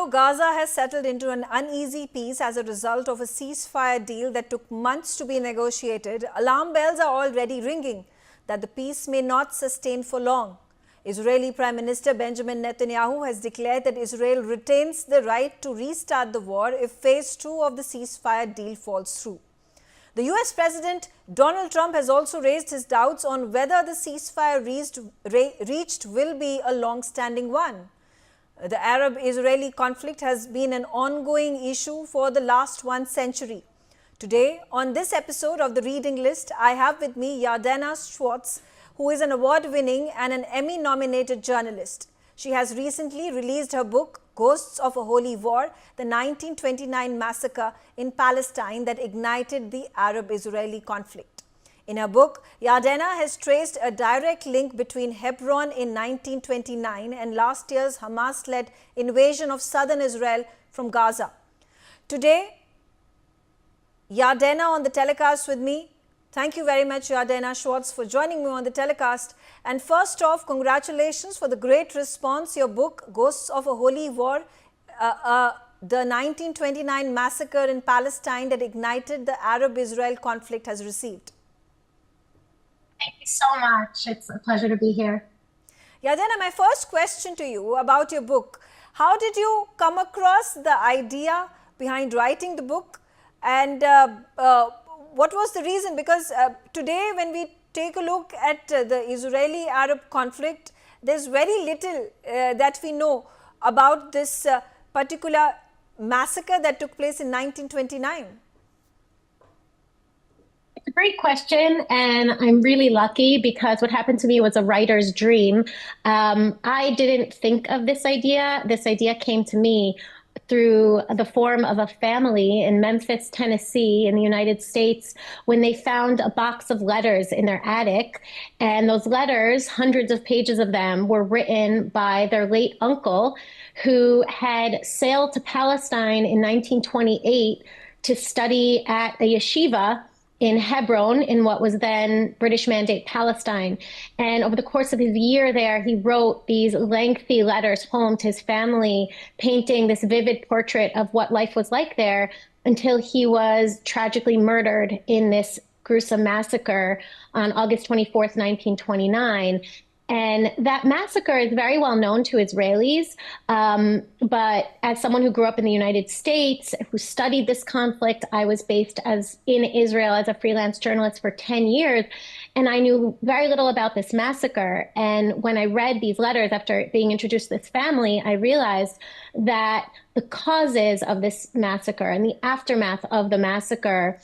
Although Gaza has settled into an uneasy peace as a result of a ceasefire deal that took months to be negotiated, alarm bells are already ringing that the peace may not sustain for long. Israeli Prime Minister Benjamin Netanyahu has declared that Israel retains the right to restart the war if phase 2 of the ceasefire deal falls through. The US President Donald Trump has also raised his doubts on whether the ceasefire reached will be a long-standing one. The Arab-Israeli conflict has been an ongoing issue for the last 1 century. Today, on this episode of the Reading List, I have with me Yardena Schwartz, who is an award-winning and an Emmy-nominated journalist. She has recently released her book, Ghosts of a Holy War, the 1929 massacre in Palestine that ignited the Arab-Israeli conflict. In her book, Yardena has traced a direct link between Hebron in 1929 and last year's Hamas-led invasion of southern Israel from Gaza. Today, Yardena on the telecast with me. Thank you very much, Yardena Schwartz, for joining me on the telecast. And first off, congratulations for the great response your book, Ghosts of a Holy War, the 1929 massacre in Palestine that ignited the Arab-Israel conflict, has received. Thank you so much. It's a pleasure to be here. Yardena, my first question to you about your book. How did you come across the idea behind writing the book? And what was the reason? Because today, when we take a look at the Israeli-Arab conflict, there's very little that we know about this particular massacre that took place in 1929. It's a great question, and I'm really lucky because what happened to me was a writer's dream. I didn't think of this idea. This idea came to me through the form of a family in Memphis, Tennessee, in the United States, when they found a box of letters in their attic. And those letters, hundreds of pages of them, were written by their late uncle, who had sailed to Palestine in 1928 to study at a yeshiva in Hebron, in what was then British Mandate Palestine. And over the course of his year there, he wrote these lengthy letters home to his family, painting this vivid portrait of what life was like there, until he was tragically murdered in this gruesome massacre on August 24th, 1929. And that massacre is very well known to Israelis, but as someone who grew up in the United States, who studied this conflict, I was based in Israel as a freelance journalist for 10 years, and I knew very little about this massacre. And when I read these letters after being introduced to this family, I realized that the causes of this massacre and the aftermath of the massacre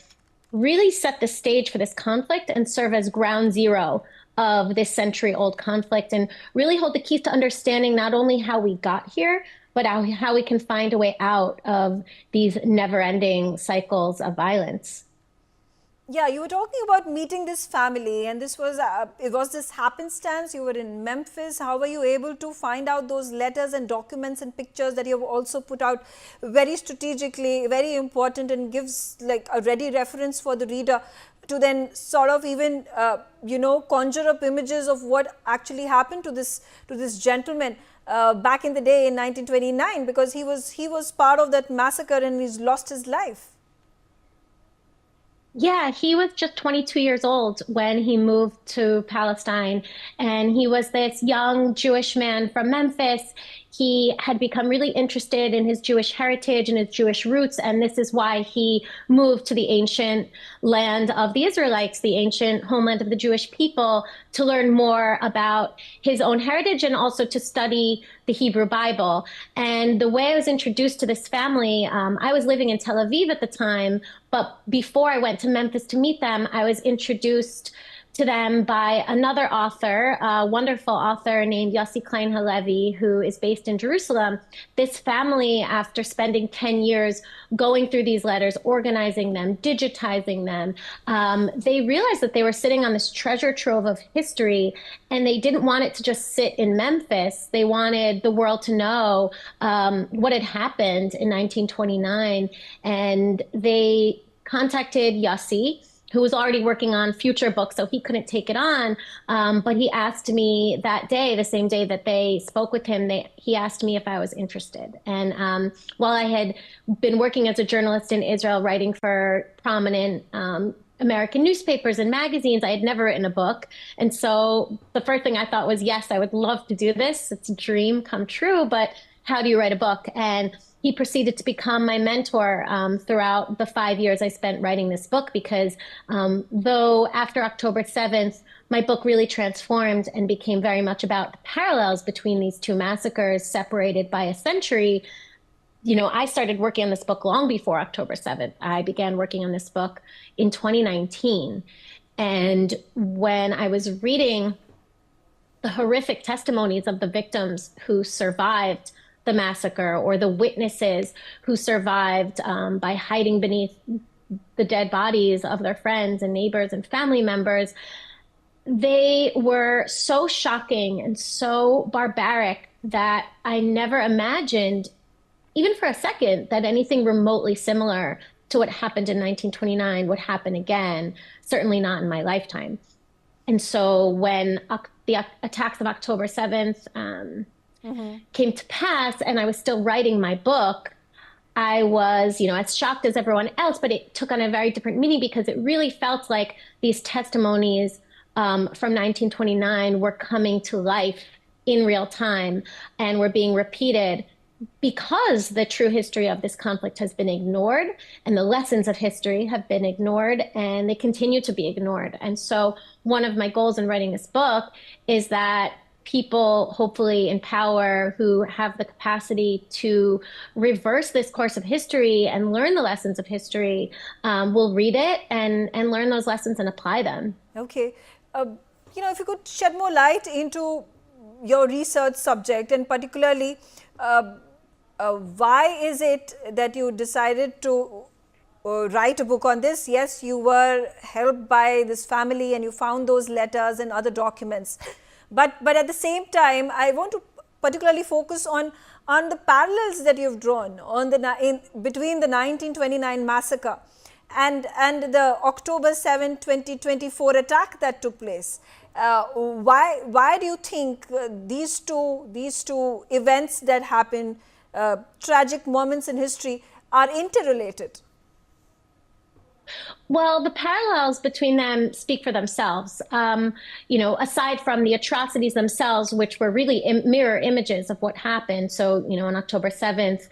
really set the stage for this conflict and serve as ground zero of this century-old conflict, and really hold the keys to understanding not only how we got here, but how we can find a way out of these never-ending cycles of violence. Yeah, you were talking about meeting this family, and this was it was this happenstance. You were in Memphis. How were you able to find out those letters and documents and pictures that you have also put out very strategically, very important, and gives like a ready reference for the reader to then sort of even conjure up images of what actually happened to this gentleman back in the day in 1929, because he was part of that massacre and he's lost his life. Yeah, he was just 22 years old when he moved to Palestine, and he was this young Jewish man from Memphis. He had become really interested in his Jewish heritage and his Jewish roots, and this is why he moved to the ancient land of the Israelites, the ancient homeland of the Jewish people, to learn more about his own heritage and also to study the Hebrew Bible. And the way I was introduced to this family, I was living in Tel Aviv at the time, but before I went to Memphis to meet them, I was introduced to them by another author, a wonderful author named Yossi Klein Halevi, who is based in Jerusalem. This family, after spending 10 years going through these letters, organizing them, digitizing them, they realized that they were sitting on this treasure trove of history, and they didn't want it to just sit in Memphis. They wanted the world to know what had happened in 1929, and they contacted Yossi who was already working on future books, so he couldn't take it on. But he asked me that day, the same day that they spoke with him, he asked me if I was interested. And while I had been working as a journalist in Israel, writing for prominent American newspapers and magazines, I had never written a book. And so the first thing I thought was, yes, I would love to do this. It's a dream come true, but how do you write a book? And he proceeded to become my mentor throughout the 5 years I spent writing this book, because though after October 7th, my book really transformed and became very much about the parallels between these two massacres separated by a century. I started working on this book long before October 7th. I began working on this book in 2019. And when I was reading the horrific testimonies of the victims who survived the massacre, or the witnesses who survived by hiding beneath the dead bodies of their friends and neighbors and family members, they were so shocking and so barbaric that I never imagined, even for a second, that anything remotely similar to what happened in 1929 would happen again, certainly not in my lifetime. And so when the attacks of October 7th came to pass, and I was still writing my book, I was, as shocked as everyone else, but it took on a very different meaning, because it really felt like these testimonies from 1929 were coming to life in real time and were being repeated, because the true history of this conflict has been ignored, and the lessons of history have been ignored, and they continue to be ignored. And so one of my goals in writing this book is that people, hopefully in power, who have the capacity to reverse this course of history and learn the lessons of history, will read it and learn those lessons and apply them. Okay. If you could shed more light into your research subject, and particularly why is it that you decided to write a book on this? Yes, you were helped by this family and you found those letters and other documents. But at the same time, I want to particularly focus on the parallels that you've drawn on between the 1929 massacre and the October 7, 2024 attack that took place. Why do you think these two events that happened, tragic moments in history, are interrelated? Well, the parallels between them speak for themselves. Aside from the atrocities themselves, which were really mirror images of what happened. So, on October 7th,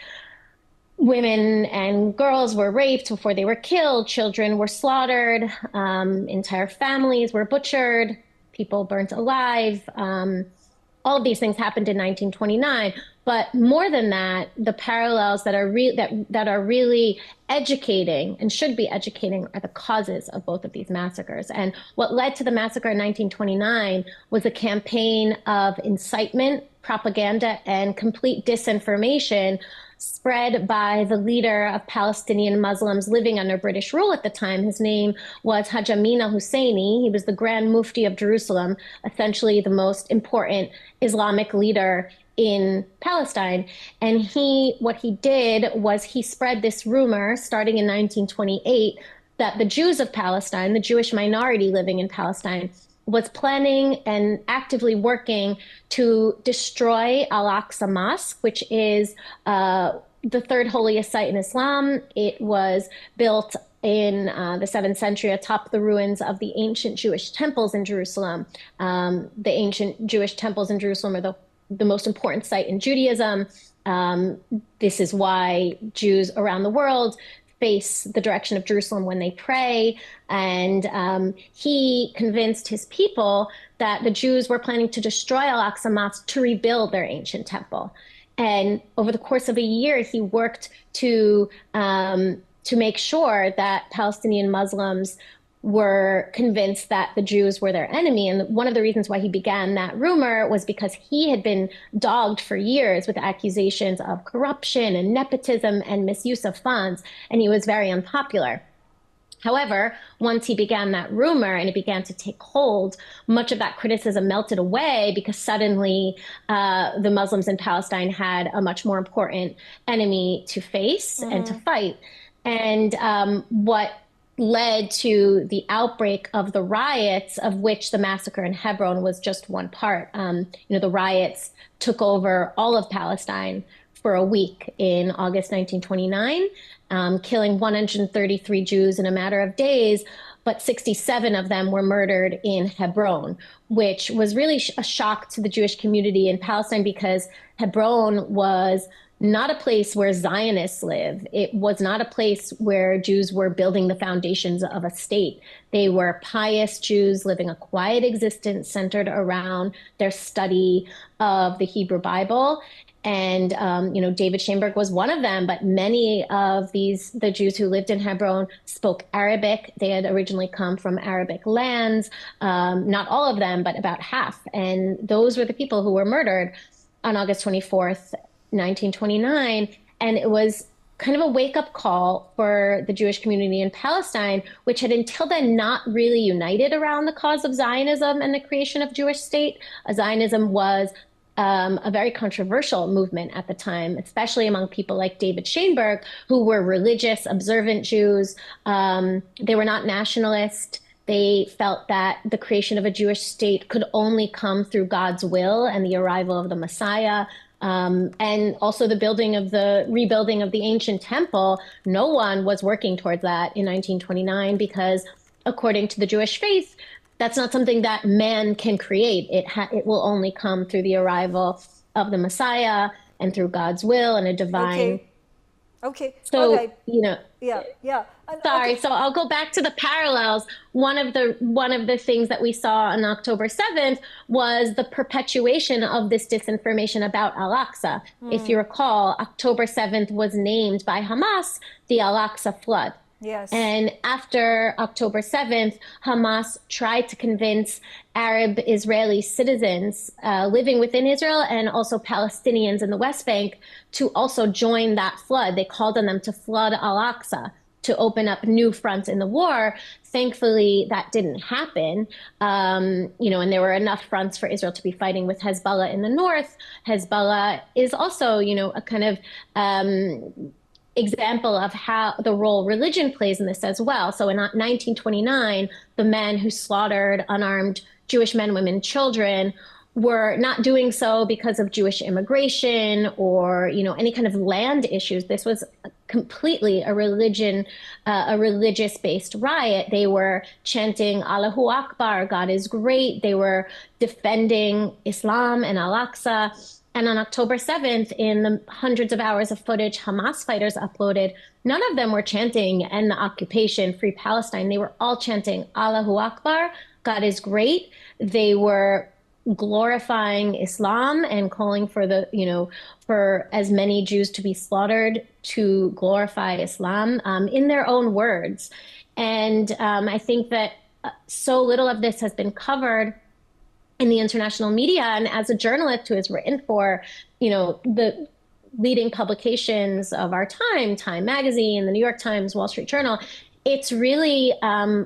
women and girls were raped before they were killed. Children were slaughtered. Entire families were butchered. People burnt alive. All of these things happened in 1929. But more than that, the parallels that are really educating and should be educating are the causes of both of these massacres. And what led to the massacre in 1929 was a campaign of incitement, propaganda, and complete disinformation spread by the leader of Palestinian Muslims living under British rule at the time. His name was Haj Amin al-Husseini. He was the Grand Mufti of Jerusalem, essentially the most important Islamic leader in Palestine. And what he did was he spread this rumor starting in 1928 that the Jews of Palestine, the Jewish minority living in Palestine, was planning and actively working to destroy Al-Aqsa Mosque, which is the third holiest site in Islam. It was built in the 7th century atop the ruins of the ancient Jewish temples in Jerusalem. The ancient Jewish temples in Jerusalem are the most important site in Judaism. This is why Jews around the world face the direction of Jerusalem when they pray. And he convinced his people that the Jews were planning to destroy Al-Aqsa Mosque to rebuild their ancient temple. And over the course of a year, he worked to make sure that Palestinian Muslims were convinced that the Jews were their enemy. And one of the reasons why he began that rumor was because he had been dogged for years with accusations of corruption and nepotism and misuse of funds, and he was very unpopular. However, once he began that rumor and it began to take hold, much of that criticism melted away because suddenly the Muslims in Palestine had a much more important enemy to face and to fight. And what led to the outbreak of the riots, of which the massacre in Hebron was just one part. The riots took over all of Palestine for a week in August 1929, killing 133 Jews in a matter of days, but 67 of them were murdered in Hebron, which was really a shock to the Jewish community in Palestine because Hebron was not a place where Zionists live. It was not a place where Jews were building the foundations of a state. They were pious Jews living a quiet existence centered around their study of the Hebrew Bible. And, David Schoenberg was one of them, but many of the Jews who lived in Hebron spoke Arabic. They had originally come from Arabic lands, not all of them, but about half. And those were the people who were murdered on August 24th, 1929. And it was kind of a wake-up call for the Jewish community in Palestine, which had until then not really united around the cause of Zionism and the creation of Jewish state. Zionism was a very controversial movement at the time, especially among people like David Schoenberg, who were religious, observant Jews. They were not nationalist. They felt that the creation of a Jewish state could only come through God's will and the arrival of the Messiah. And also the rebuilding of the ancient temple. No one was working towards that in 1929 because, according to the Jewish faith, that's not something that man can create. It will only come through the arrival of the Messiah and through God's will and a divine. Okay. So, all right. Yeah. Sorry. Okay. So I'll go back to the parallels. One of the things that we saw on October 7th was the perpetuation of this disinformation about Al-Aqsa. If you recall, October 7th was named by Hamas the Al-Aqsa flood. Yes. And after October 7th, Hamas tried to convince Arab Israeli citizens living within Israel and also Palestinians in the West Bank to also join that flood. They called on them to flood Al-Aqsa to open up new fronts in the war. Thankfully, that didn't happen. And there were enough fronts for Israel to be fighting with Hezbollah in the north. Hezbollah is also, a kind of example of how the role religion plays in this as well. So in 1929, the men who slaughtered unarmed Jewish men, women, children were not doing so because of Jewish immigration or, any kind of land issues. This was completely a religious-based riot. They were chanting Allahu Akbar, God is great. They were defending Islam and Al-Aqsa. And on October 7th, in the hundreds of hours of footage Hamas fighters uploaded, none of them were chanting "End the occupation, free Palestine." They were all chanting Allahu Akbar, God is great. They were glorifying Islam and calling for for as many Jews to be slaughtered to glorify Islam in their own words. And I think that so little of this has been covered in the international media. And as a journalist who has written for, the leading publications of our time, Time Magazine, the New York Times, Wall Street Journal, it's really a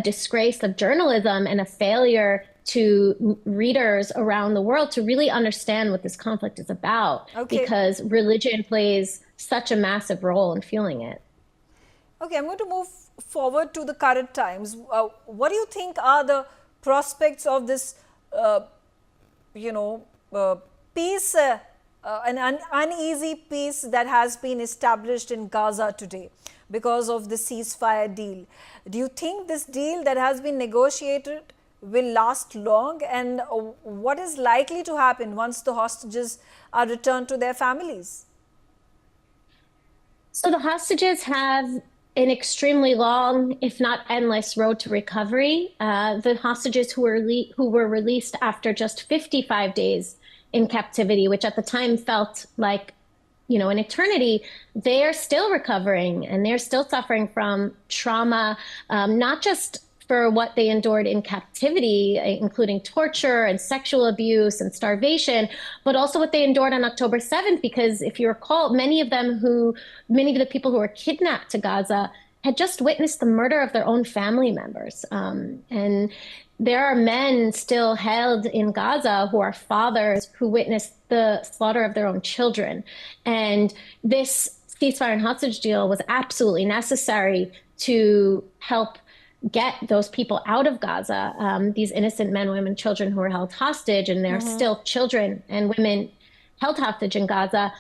disgrace of journalism and a failure to readers around the world to really understand what this conflict is about, because religion plays such a massive role in fueling it. Okay, I'm going to move forward to the current times. What do you think are the prospects of this peace, an uneasy peace that has been established in Gaza today because of the ceasefire deal? Do you think this deal that has been negotiated will last long? And what is likely to happen once the hostages are returned to their families? So the hostages have an extremely long, if not endless, road to recovery. The hostages who were released after just 55 days in captivity, which at the time felt like, an eternity, they are still recovering and they're still suffering from trauma, not just for what they endured in captivity, including torture and sexual abuse and starvation, but also what they endured on October 7th, because if you recall, many of the people who were kidnapped to Gaza had just witnessed the murder of their own family members. And there are men still held in Gaza who are fathers who witnessed the slaughter of their own children. And this ceasefire and hostage deal was absolutely necessary to help get those people out of Gaza, these innocent men, women, children who were held hostage, and there are still children and women held hostage in Gaza.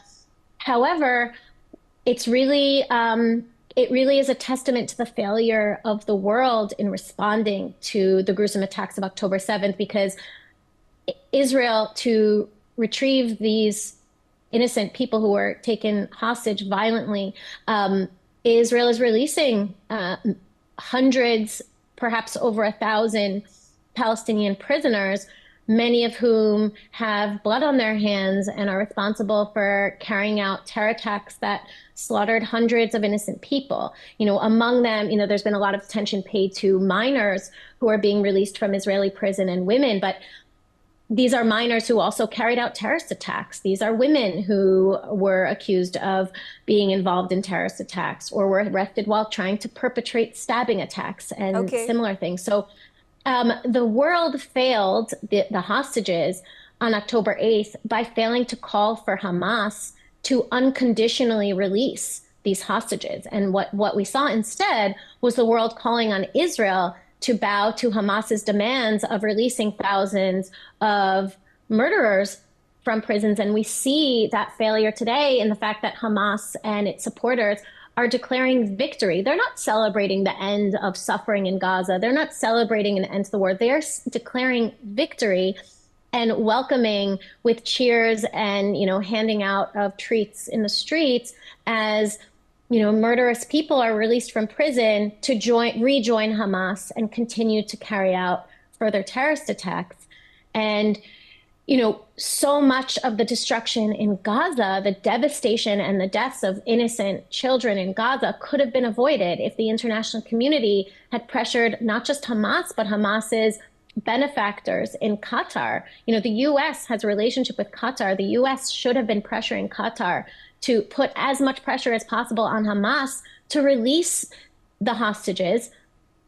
However, it's really it really is a testament to the failure of the world in responding to the gruesome attacks of October 7th, because Israel, to retrieve these innocent people who were taken hostage violently, Israel is releasing hundreds, perhaps over 1,000 Palestinian prisoners, many of whom have blood on their hands and are responsible for carrying out terror attacks that slaughtered hundreds of innocent people. Among them, there's been a lot of attention paid to minors who are being released from Israeli prison and women, but these are minors who also carried out terrorist attacks. These are women who were accused of being involved in terrorist attacks or were arrested while trying to perpetrate stabbing attacks and similar things. So the world failed the hostages on October 8th by failing to call for Hamas to unconditionally release these hostages. And what we saw instead was the world calling on Israel to bow to Hamas's demands of releasing thousands of murderers from prisons. And we see that failure today in the fact that Hamas and its supporters are declaring victory. They're not celebrating the end of suffering in Gaza. They're not celebrating an end to the war. They're declaring victory and welcoming with cheers and, handing out of treats in the streets as murderous people are released from prison to rejoin Hamas and continue to carry out further terrorist attacks. And, so much of the destruction in Gaza, the devastation and the deaths of innocent children in Gaza could have been avoided if the international community had pressured not just Hamas, but Hamas's benefactors in Qatar. The U.S. has a relationship with Qatar. The U.S. should have been pressuring Qatar to put as much pressure as possible on Hamas to release the hostages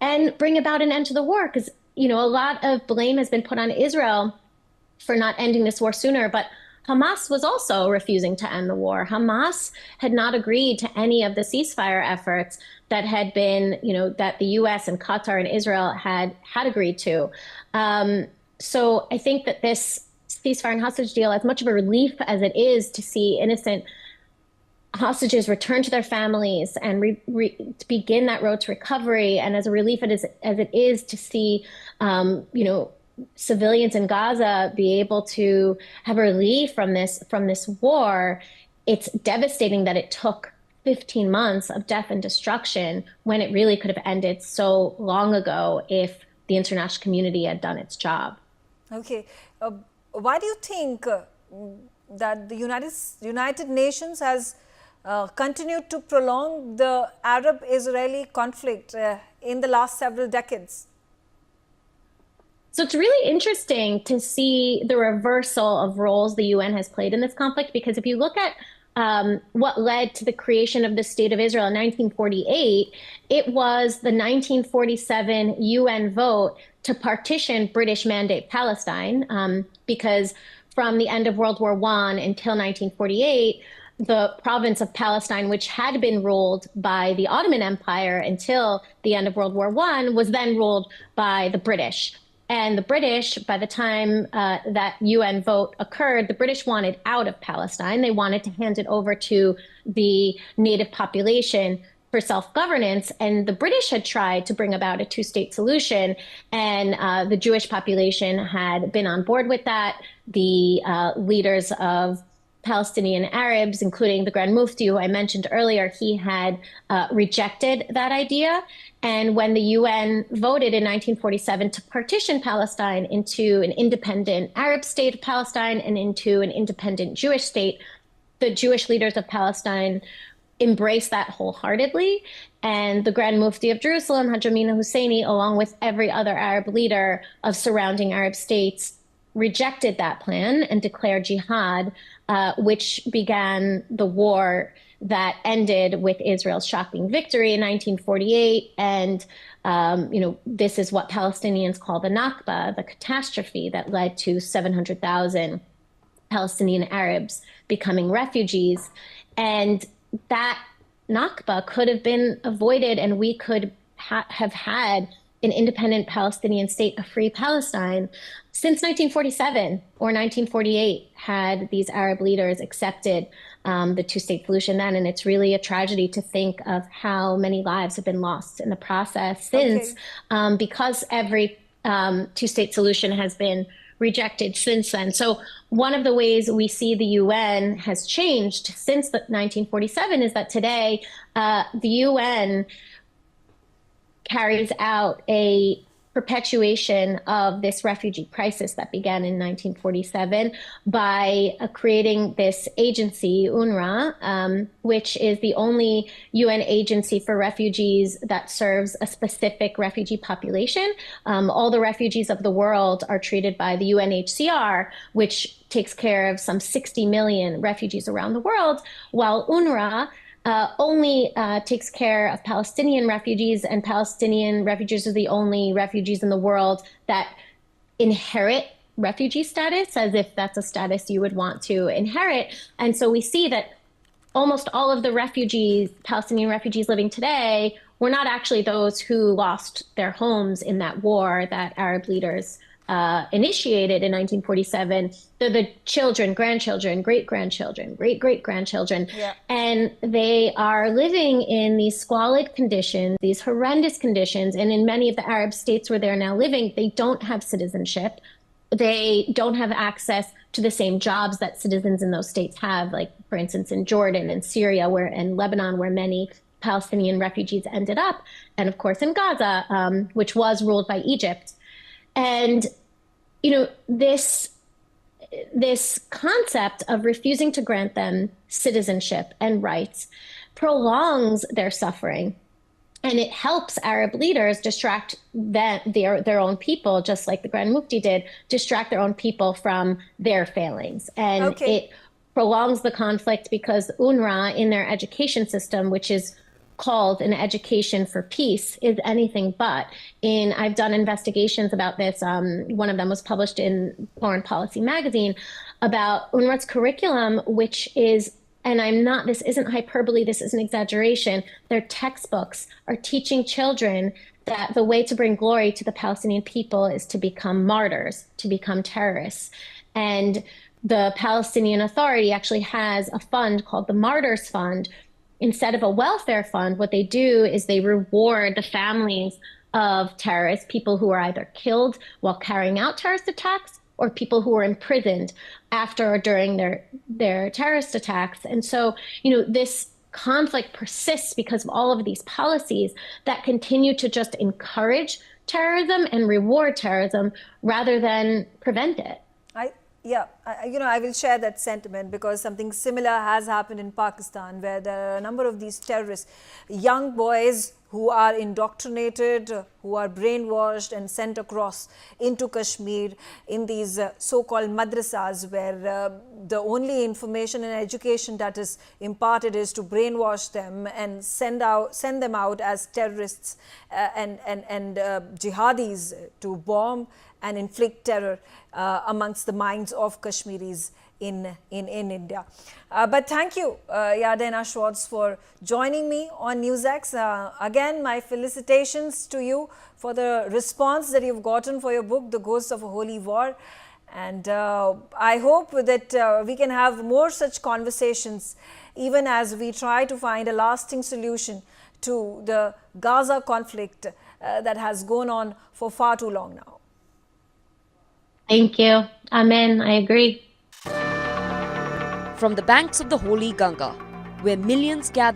and bring about an end to the war. Because, a lot of blame has been put on Israel for not ending this war sooner, but Hamas was also refusing to end the war. Hamas had not agreed to any of the ceasefire efforts that had been, that the U.S. and Qatar and Israel had agreed to. So I think that this ceasefire and hostage deal, as much of a relief as it is to see innocent hostages return to their families and to begin that road to recovery, and as a relief as it is to see, civilians in Gaza be able to have a relief from this war, it's devastating that it took 15 months of death and destruction when it really could have ended so long ago if the international community had done its job. Okay. Why do you think that the United Nations has continued to prolong the Arab-Israeli conflict in the last several decades? So it's really interesting to see the reversal of roles the UN has played in this conflict, because if you look at what led to the creation of the State of Israel in 1948, it was the 1947 UN vote to partition British Mandate Palestine, because from the end of World War I until 1948, the province of Palestine, which had been ruled by the Ottoman Empire until the end of World War I, was then ruled by the British. And the British, by the time that UN vote occurred, the British wanted out of Palestine. They wanted to hand it over to the native population for self-governance. And the British had tried to bring about a two-state solution. And the Jewish population had been on board with that. The leaders of Palestinian Arabs, including the Grand Mufti, who I mentioned earlier, he had rejected that idea. And when the UN voted in 1947 to partition Palestine into an independent Arab state of Palestine and into an independent Jewish state, the Jewish leaders of Palestine embraced that wholeheartedly. And the Grand Mufti of Jerusalem, Haj Amina Husseini, along with every other Arab leader of surrounding Arab states, rejected that plan and declared jihad, which began the war that ended with Israel's shocking victory in 1948. And, this is what Palestinians call the Nakba, the catastrophe that led to 700,000 Palestinian Arabs becoming refugees. And that Nakba could have been avoided and we could have had an independent Palestinian state, a free Palestine. Since 1947 or 1948, had these Arab leaders accepted the two-state solution then. And it's really a tragedy to think of how many lives have been lost in the process since, because every two-state solution has been rejected since then. So one of the ways we see the UN has changed since 1947 is that today the UN carries out a perpetuation of this refugee crisis that began in 1947 by creating this agency, UNRWA, which is the only UN agency for refugees that serves a specific refugee population. All the refugees of the world are treated by the UNHCR, which takes care of some 60 million refugees around the world, while UNRWA only takes care of Palestinian refugees, and Palestinian refugees are the only refugees in the world that inherit refugee status, as if that's a status you would want to inherit. And so we see that almost all of the refugees, Palestinian refugees living today, were not actually those who lost their homes in that war that Arab leaders initiated in 1947. They're the children, grandchildren, great-grandchildren, great-great-grandchildren. Yeah. And they are living in these squalid conditions, these horrendous conditions. And in many of the Arab states where they're now living, they don't have citizenship. They don't have access to the same jobs that citizens in those states have, like, for instance, in Jordan and Syria and Lebanon, where many Palestinian refugees ended up, and of course in Gaza, which was ruled by Egypt. And, you know, this concept of refusing to grant them citizenship and rights prolongs their suffering. And it helps Arab leaders distract their own people, just like the Grand Mufti did, distract their own people from their failings. And it prolongs the conflict because UNRWA, in their education system, which is called an education for peace, is anything but. I've done investigations about this. One of them was published in Foreign Policy magazine about UNRWA's curriculum, which is, and this isn't hyperbole, this isn't exaggeration, their textbooks are teaching children that the way to bring glory to the Palestinian people is to become martyrs, to become terrorists. And the Palestinian Authority actually has a fund called the Martyrs Fund. Instead of a welfare fund, what they do is they reward the families of terrorists, people who are either killed while carrying out terrorist attacks or people who are imprisoned after or during their terrorist attacks. And so, you know, this conflict persists because of all of these policies that continue to just encourage terrorism and reward terrorism rather than prevent it. I will share that sentiment because something similar has happened in Pakistan, where there are a number of these terrorists, young boys who are indoctrinated, who are brainwashed and sent across into Kashmir in these so-called madrasas, where the only information and education that is imparted is to brainwash them and send them out as terrorists and jihadis to bomb and inflict terror amongst the minds of Kashmiris in India. But thank you, Yardena Schwartz, for joining me on Newsx. Again, my felicitations to you for the response that you've gotten for your book, The Ghosts of a Holy War. And I hope that we can have more such conversations, even as we try to find a lasting solution to the Gaza conflict that has gone on for far too long now. Thank you. Amen. I agree. From the banks of the holy Ganga, where millions gather